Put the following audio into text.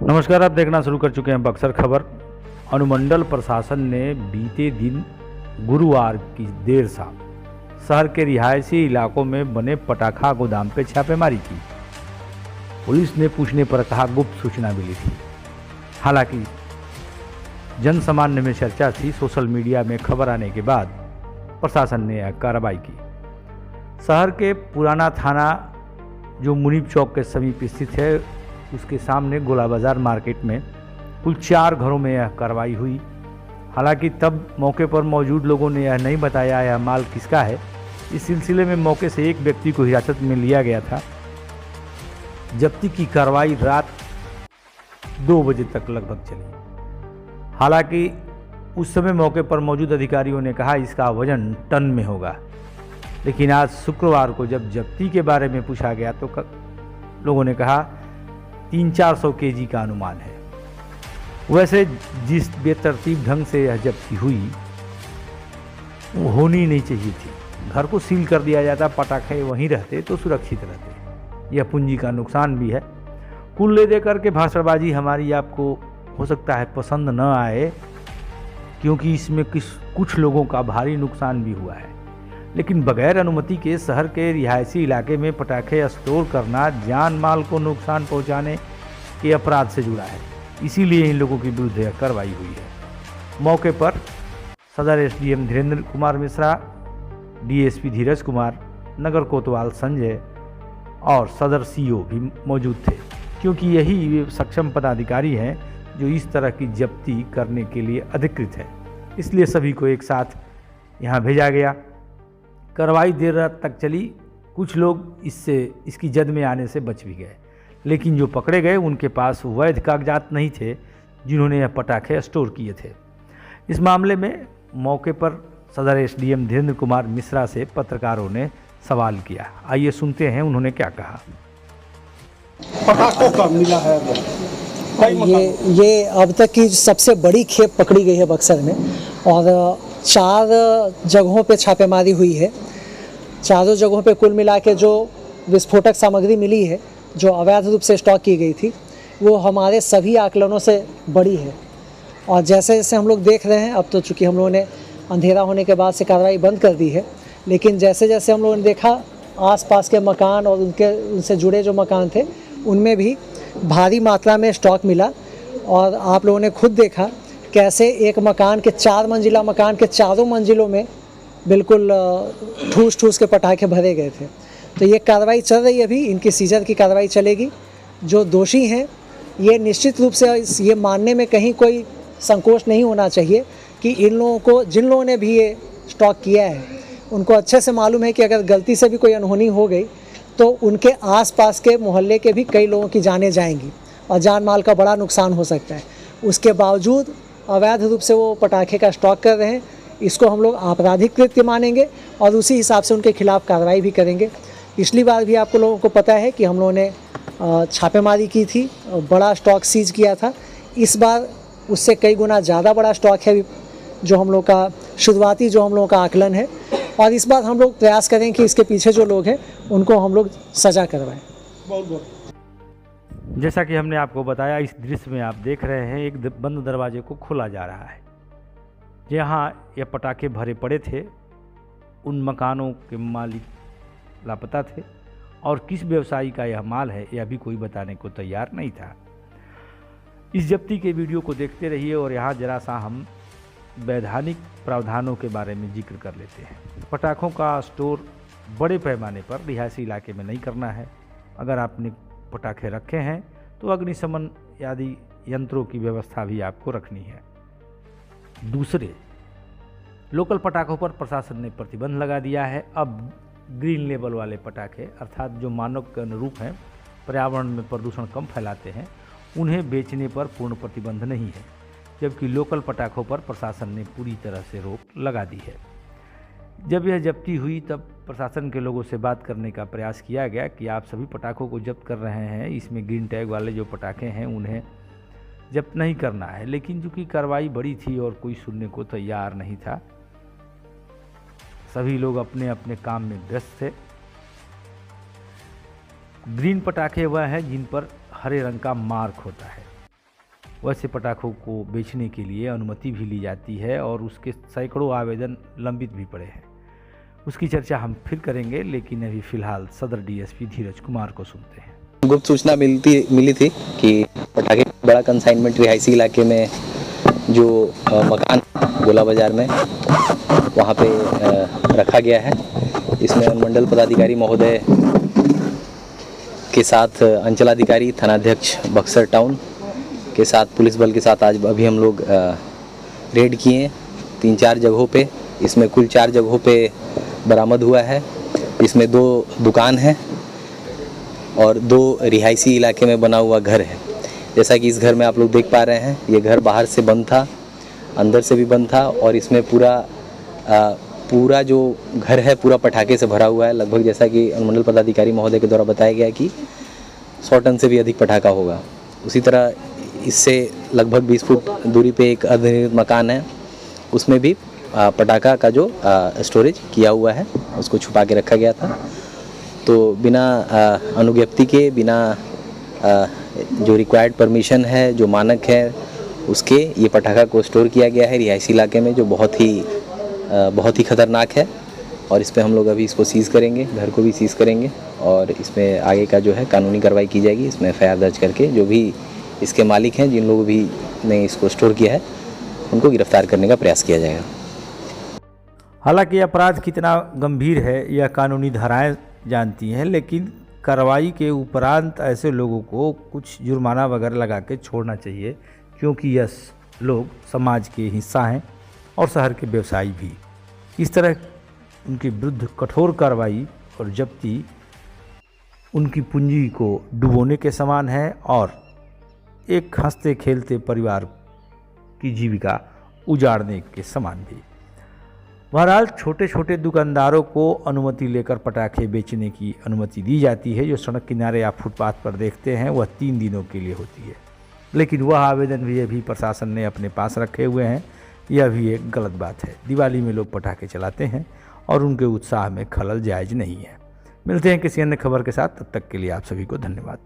नमस्कार, आप देखना शुरू कर चुके हैं बक्सर खबर। अनुमंडल प्रशासन ने बीते दिन गुरुवार की देर शाम शहर के रिहायशी इलाकों में बने पटाखा गोदाम पे छापेमारी की। पुलिस ने पूछने पर कहा गुप्त सूचना मिली थी। हालांकि जन सामान्य में चर्चा थी। सोशल मीडिया में खबर आने के बाद प्रशासन ने यह कार्रवाई की। शहर के पुराना थाना जो मुनीब चौक के समीप स्थित है, उसके सामने गोला बाजार मार्केट में कुल 4 घरों में यह कार्रवाई हुई। हालांकि तब मौके पर मौजूद लोगों ने यह नहीं बताया यह माल किसका है। इस सिलसिले में मौके से एक व्यक्ति को हिरासत में लिया गया था। जब्ती की कार्रवाई रात 2 बजे तक लगभग चली। हालांकि उस समय मौके पर मौजूद अधिकारियों ने कहा इसका वजन टन में होगा, लेकिन आज शुक्रवार को जब जब्ती के बारे में पूछा गया तो लोगों ने कहा 300-400 केजी का अनुमान है। वैसे जिस बेतरतीब ढंग से यह जब्ती हुई वो होनी नहीं चाहिए थी। घर को सील कर दिया जाता, पटाखे वहीं रहते तो सुरक्षित रहते। यह पूंजी का नुकसान भी है। कुल ले देकर के भाषणबाजी हमारी आपको हो सकता है पसंद न आए, क्योंकि इसमें कुछ लोगों का भारी नुकसान भी हुआ है। लेकिन बगैर अनुमति के शहर के रिहायशी इलाके में पटाखे स्टोर करना जान माल को नुकसान पहुंचाने के अपराध से जुड़ा है। इसीलिए इन लोगों के विरुद्ध यह कार्रवाई हुई है। मौके पर सदर एसडीएम धीरेन्द्र कुमार मिश्रा, डीएसपी धीरज कुमार, नगर कोतवाल संजय और सदर सीओ भी मौजूद थे, क्योंकि यही सक्षम पदाधिकारी हैं जो इस तरह की जब्ती करने के लिए अधिकृत है। इसलिए सभी को एक साथ यहाँ भेजा गया। कार्रवाई देर रात तक चली। कुछ लोग इसकी जद में आने से बच भी गए, लेकिन जो पकड़े गए उनके पास वैध कागजात नहीं थे जिन्होंने यह पटाखे स्टोर किए थे। इस मामले में मौके पर सदर एसडीएम धीरेन्द्र कुमार मिश्रा से पत्रकारों ने सवाल किया। आइए सुनते हैं उन्होंने क्या कहा। पटाखों का मिला है ये अब तक की सबसे बड़ी खेप पकड़ी गई है बक्सर में, और 4 जगहों पे छापेमारी हुई है। चारों जगहों पे कुल मिला के जो विस्फोटक सामग्री मिली है जो अवैध रूप से स्टॉक की गई थी, वो हमारे सभी आकलनों से बड़ी है। और जैसे जैसे हम लोग देख रहे हैं, अब तो चूँकि हम लोगों ने अंधेरा होने के बाद से कार्रवाई बंद कर दी है, लेकिन जैसे जैसे हम लोगों ने देखा आसपास के मकान और उनसे जुड़े जो मकान थे उनमें भी भारी मात्रा में स्टॉक मिला। और आप लोगों ने खुद देखा कैसे एक मकान के 4 मंजिला मकान के चारों मंजिलों में बिल्कुल ठूस ठूस के पटाखे भरे गए थे। तो ये कार्रवाई चल रही है, अभी इनकी सीजर की कार्रवाई चलेगी। जो दोषी हैं ये निश्चित रूप से ये मानने में कहीं कोई संकोच नहीं होना चाहिए कि इन लोगों को, जिन लोगों ने भी ये स्टॉक किया है, उनको अच्छे से मालूम है कि अगर गलती से भी कोई अनहोनी हो गई तो उनके आसपास के मोहल्ले के भी कई लोगों की जानें जाएंगी और जान माल का बड़ा नुकसान हो सकता है। उसके बावजूद अवैध रूप से वो पटाखे का स्टॉक कर रहे हैं। इसको हम लोग आपराधिक कृत्य मानेंगे और उसी हिसाब से उनके खिलाफ कार्रवाई भी करेंगे। पिछली बार भी आपको लोगों को पता है कि हम लोगों ने छापेमारी की थी, बड़ा स्टॉक सीज किया था। इस बार उससे कई गुना ज़्यादा बड़ा स्टॉक है जो हम लोग का शुरुआती जो हम लोगों का आकलन है। और इस बार हम लोग प्रयास करें कि इसके पीछे जो लोग हैं उनको हम लोग सज़ा करवाएं। बहुत बहुत जैसा कि हमने आपको बताया, इस दृश्य में आप देख रहे हैं एक बंद दरवाजे को खोला जा रहा है। जहाँ ये पटाखे भरे पड़े थे उन मकानों के मालिक लापता थे, और किस व्यवसायी का यह माल है यह भी कोई बताने को तैयार नहीं था। इस जब्ती के वीडियो को देखते रहिए और यहाँ जरा सा हम वैधानिक प्रावधानों के बारे में जिक्र कर लेते हैं। पटाखों का स्टोर बड़े पैमाने पर रिहायशी इलाके में नहीं करना है। अगर आपने पटाखे रखे हैं तो अग्निशमन आदि यंत्रों की व्यवस्था भी आपको रखनी है। दूसरे, लोकल पटाखों पर प्रशासन ने प्रतिबंध लगा दिया है। अब ग्रीन लेबल वाले पटाखे, अर्थात जो मानक के अनुरूप हैं, पर्यावरण में प्रदूषण कम फैलाते हैं, उन्हें बेचने पर पूर्ण प्रतिबंध नहीं है। जबकि लोकल पटाखों पर प्रशासन ने पूरी तरह से रोक लगा दी है। जब यह जब्ती हुई तब प्रशासन के लोगों से बात करने का प्रयास किया गया कि आप सभी पटाखों को जब्त कर रहे हैं, इसमें ग्रीन टैग वाले जो पटाखे हैं उन्हें जब्त नहीं करना है। लेकिन चूँकि कार्रवाई बड़ी थी और कोई सुनने को तैयार नहीं था, सभी लोग अपने अपने काम में व्यस्त थे। ग्रीन पटाखे वह हैं जिन पर हरे रंग का मार्क होता है। वैसे पटाखों को बेचने के लिए अनुमति भी ली जाती है और उसके सैकड़ों आवेदन लंबित भी पड़े हैं। उसकी चर्चा हम फिर करेंगे, लेकिन अभी फिलहाल सदर डीएसपी धीरज कुमार को सुनते हैं। गुप्त सूचना मिली थी कि पटाखे बड़ा कंसाइनमेंट रिहायशी इलाके में जो मकान गोला बाजार में वहाँ पे रखा गया है। इसमें अनुमंडल पदाधिकारी महोदय के साथ अंचलाधिकारी थानाध्यक्ष बक्सर टाउन के साथ पुलिस बल के साथ आज अभी हम लोग रेड किए 3-4 जगहों पे। इसमें कुल 4 जगहों पे बरामद हुआ है। इसमें 2 दुकान हैं और 2 रिहायशी इलाके में बना हुआ घर है। जैसा कि इस घर में आप लोग देख पा रहे हैं, ये घर बाहर से बंद था, अंदर से भी बंद था और इसमें पूरा जो घर है पूरा पटाखे से भरा हुआ है। लगभग जैसा कि अनुमंडल पदाधिकारी महोदय के द्वारा बताया गया कि 100 टन से भी अधिक पटाखा होगा। उसी तरह इससे लगभग 20 फुट दूरी पे एक अर्धनिर्मित मकान है, उसमें भी पटाखा का जो स्टोरेज किया हुआ है उसको छुपा के रखा गया था। तो बिना अनुज्ञप्ति के, बिना जो रिक्वायर्ड परमिशन है, जो मानक है उसके ये पटाखा को स्टोर किया गया है रिहायशी इलाके में, जो बहुत ही खतरनाक है। और इस पे हम लोग अभी इसको सीज़ करेंगे, घर को भी सीज़ करेंगे और इसमें आगे का जो है कानूनी कार्रवाई की जाएगी। इसमें एफआईआर दर्ज करके जो भी इसके मालिक हैं, जिन लोगों भी ने इसको स्टोर किया है, उनको गिरफ्तार करने का प्रयास किया जाएगा। हालांकि अपराध कितना गंभीर है यह कानूनी धाराएं जानती हैं, लेकिन कार्रवाई के उपरांत ऐसे लोगों को कुछ जुर्माना वगैरह लगा के छोड़ना चाहिए, क्योंकि यह लोग समाज के हिस्सा हैं और शहर के व्यवसायी भी। इस तरह उनके विरुद्ध कठोर कार्रवाई और जब्ती उनकी पूंजी को डुबोने के समान है और एक हंसते खेलते परिवार की जीविका उजाड़ने के समान भी। बहरहाल छोटे छोटे दुकानदारों को अनुमति लेकर पटाखे बेचने की अनुमति दी जाती है। जो सड़क किनारे या फुटपाथ पर देखते हैं वह 3 दिनों के लिए होती है, लेकिन वह आवेदन भी अभी प्रशासन ने अपने पास रखे हुए हैं। यह भी एक गलत बात है। दिवाली में लोग पटाखे चलाते हैं और उनके उत्साह में खलल जायज़ नहीं है। मिलते हैं किसी अन्य खबर के साथ, तब तक के लिए आप सभी को धन्यवाद।